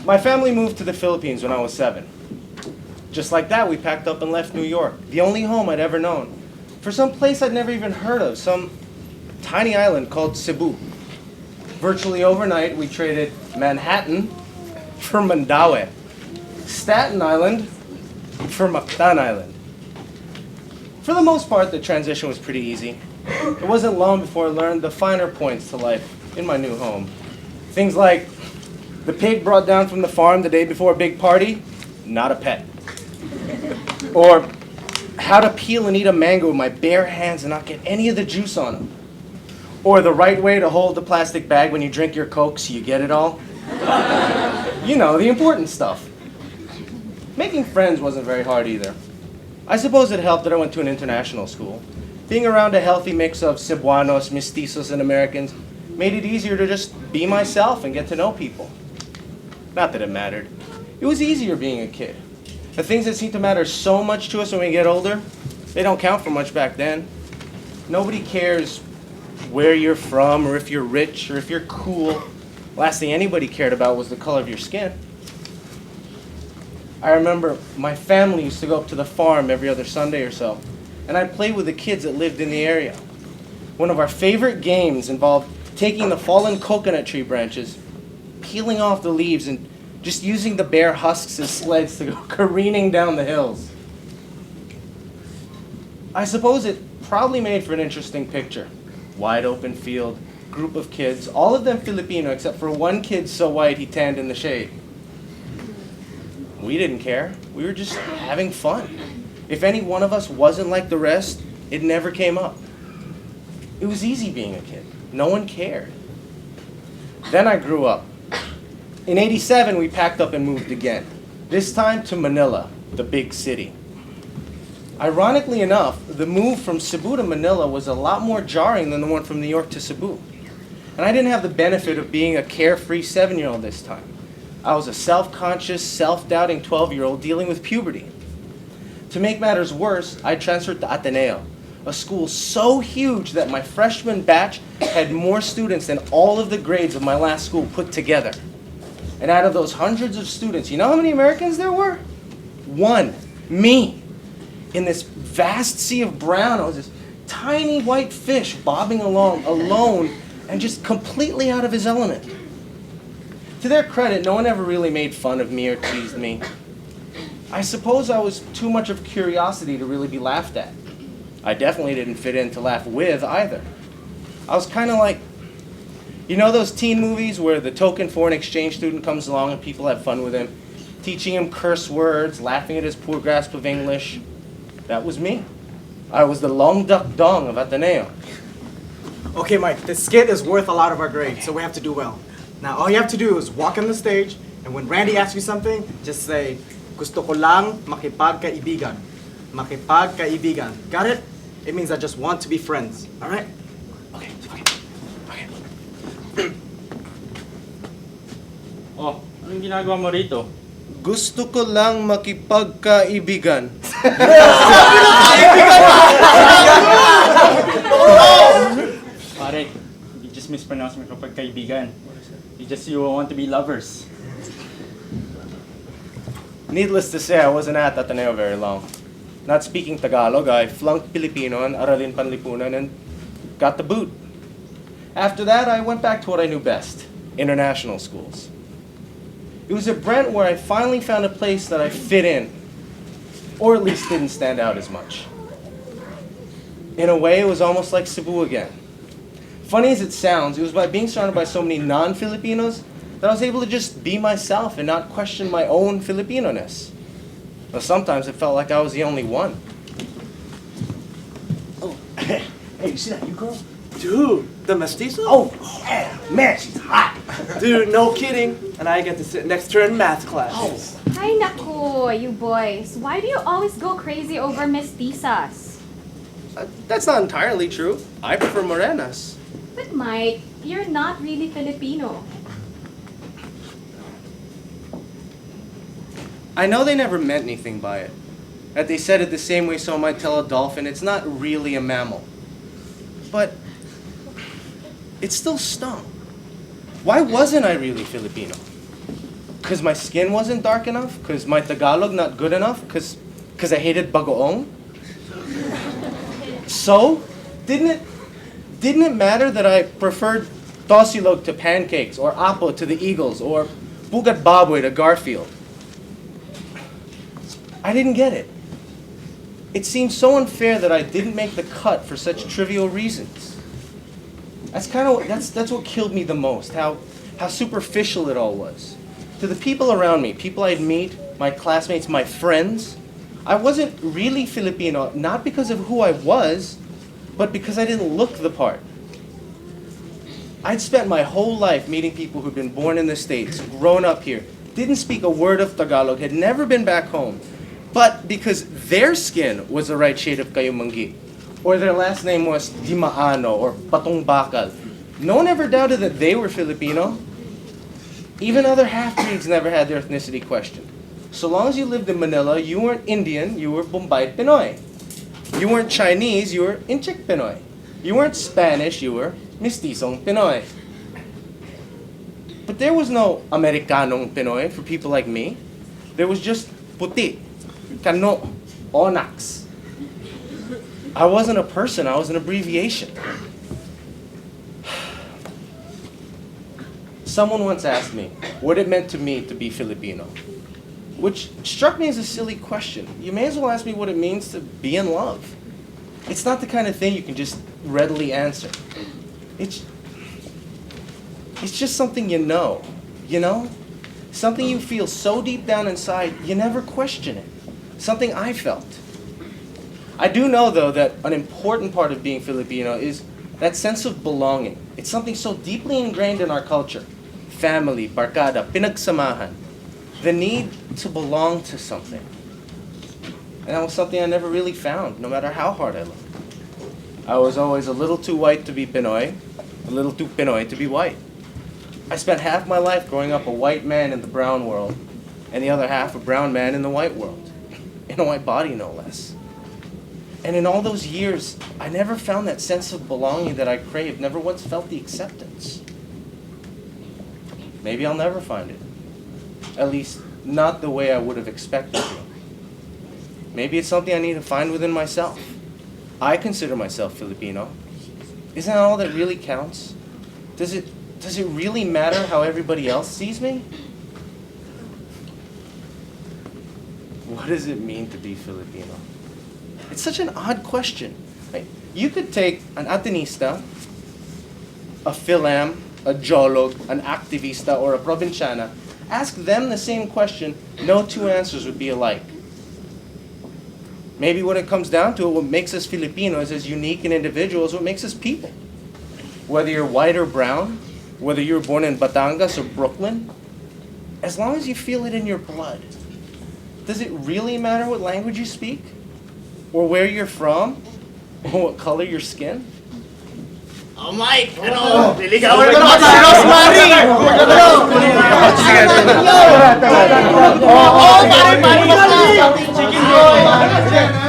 My family moved to the Philippines when I was 7. Just like that, we packed up and left New York, the only home I'd ever known, for some place I'd never even heard of, some tiny island called Cebu. Virtually overnight, we traded Manhattan for Mandaue, Staten Island for Mactan Island. For the most part, the transition was pretty easy. It wasn't long before I learned the finer points to life in my new home. Things like the pig brought down from the farm the day before a big party, not a pet. Or how to peel and eat a mango with my bare hands and not get any of the juice on them. Or the right way to hold the plastic bag when you drink your Coke so you get it all. You know, the important stuff. Making friends wasn't very hard either. I suppose it helped that I went to an international school. Being around a healthy mix of Cebuanos, Mestizos, and Americans made it easier to just be myself and get to know people. Not that it mattered. It was easier being a kid. The things that seem to matter so much to us when we get older, they don't count for much back then. Nobody cares where you're from or if you're rich or if you're cool. Last thing anybody cared about was the color of your skin. I remember my family used to go up to the farm every other Sunday or so, and I'd play with the kids that lived in the area. One of our favorite games involved taking the fallen coconut tree branches, peeling off the leaves, and just using the bare husks as sleds to go careening down the hills. I suppose it probably made for an interesting picture. Wide open field, group of kids, all of them Filipino except for one kid so white he tanned in the shade. We didn't care. We were just having fun. If any one of us wasn't like the rest, it never came up. It was easy being a kid. No one cared. Then I grew up. In '87, we packed up and moved again. This time to Manila, the big city. Ironically enough, the move from Cebu to Manila was a lot more jarring than the one from New York to Cebu. And I didn't have the benefit of being a carefree 7-year-old this time. I was a self-conscious, self-doubting 12-year-old dealing with puberty. To make matters worse, I transferred to Ateneo, a school so huge that my freshman batch had more students than all of the grades of my last school put together. And out of those hundreds of students, you know how many Americans there were? One. Me. In this vast sea of brown, I was this tiny white fish bobbing along alone and just completely out of his element. To their credit, no one ever really made fun of me or teased me. I suppose I was too much of curiosity to really be laughed at. I definitely didn't fit in to laugh with either. I was kind of like, you know those teen movies where the token foreign exchange student comes along and people have fun with him, teaching him curse words, laughing at his poor grasp of English? That was me. I was the long duck dong of Ateneo. Okay, Mike, this skit is worth a lot of our grade, so we have to do well. Now, all you have to do is walk on the stage, and when Randy asks you something, just say, "Gusto ko lang makipagkaibigan." Makipagkaibigan. Got it? It means I just want to be friends. All right? Okay. Oh, anong ginagawa mo rito? Gusto ko lang makipagkaibigan. Pare, you just mispronounced makipagkaibigan. You want to be lovers. Needless to say, I wasn't at Ateneo very long. Not speaking Tagalog, I flunked Filipino and Aralin Panlipunan and got the boot. After that, I went back to what I knew best, international schools. It was at Brent where I finally found a place that I fit in, or at least didn't stand out as much. In a way, it was almost like Cebu again. Funny as it sounds, it was by being surrounded by so many non-Filipinos that I was able to just be myself and not question my own Filipino-ness. But sometimes it felt like I was the only one. Oh, hey, you see that new girl? Dude, the mestizo? Oh, yeah, man, she's hot. Dude, no kidding. And I get to sit next to her in math class. Oh. Ay naku, you boys. Why do you always go crazy over mestizas? That's not entirely true. I prefer morenas. But Mike, you're not really Filipino. I know they never meant anything by it. That they said it the same way someone might tell a dolphin, it's not really a mammal. but it still stung. Why wasn't I really Filipino? Because my skin wasn't dark enough? Because my Tagalog not good enough? Because I hated bagoong? So, didn't it matter that I preferred tosilog to pancakes, or apo to the Eagles, or bugat baboy to Garfield? I didn't get it. It seemed so unfair that I didn't make the cut for such trivial reasons. That's what killed me the most, how superficial it all was. To the people around me, people I'd meet, my classmates, my friends, I wasn't really Filipino, not because of who I was, but because I didn't look the part. I'd spent my whole life meeting people who'd been born in the States, grown up here, didn't speak a word of Tagalog, had never been back home, but because their skin was the right shade of kayumangi, or their last name was Dimaano or Patong Bakal, no one ever doubted that they were Filipino. Even other half-breeds never had their ethnicity questioned. So long as you lived in Manila, you weren't Indian, you were Bombay Pinoy. You weren't Chinese, you were Inchik Pinoy. You weren't Spanish, you were Mestizong Pinoy. But there was no Americanong Pinoy for people like me. There was just Puti, Kano, Onax. I wasn't a person, I was an abbreviation. Someone once asked me what it meant to me to be Filipino, which struck me as a silly question. You may as well ask me what it means to be in love. It's not the kind of thing you can just readily answer. It's just something you know? Something you feel so deep down inside, you never question it. Something I felt. I do know, though, that an important part of being Filipino is that sense of belonging. It's something so deeply ingrained in our culture. Family, barkada, pinagsamahan. The need to belong to something. And that was something I never really found, no matter how hard I looked. I was always a little too white to be Pinoy, a little too Pinoy to be white. I spent half my life growing up a white man in the brown world, and the other half a brown man in the white world. In a white body, no less. And in all those years, I never found that sense of belonging that I craved, never once felt the acceptance. Maybe I'll never find it. At least, not the way I would have expected to. Maybe it's something I need to find within myself. I consider myself Filipino. Isn't that all that really counts? Does it really matter how everybody else sees me? What does it mean to be Filipino? It's such an odd question. Right? You could take an Atenista, a Philam, a Jolog, an Activista, or a Provinciana, ask them the same question, no two answers would be alike. Maybe when it comes down to it, what makes us Filipinos as unique and individual is what makes us people. Whether you're white or brown, whether you were born in Batangas or Brooklyn, as long as you feel it in your blood. Does it really matter what language you speak? Or where you're from? Or what color your skin? Oh, Mike! Ano? Liligawan Ano? naman si Rosemary! Oo, pare! Sige, boy!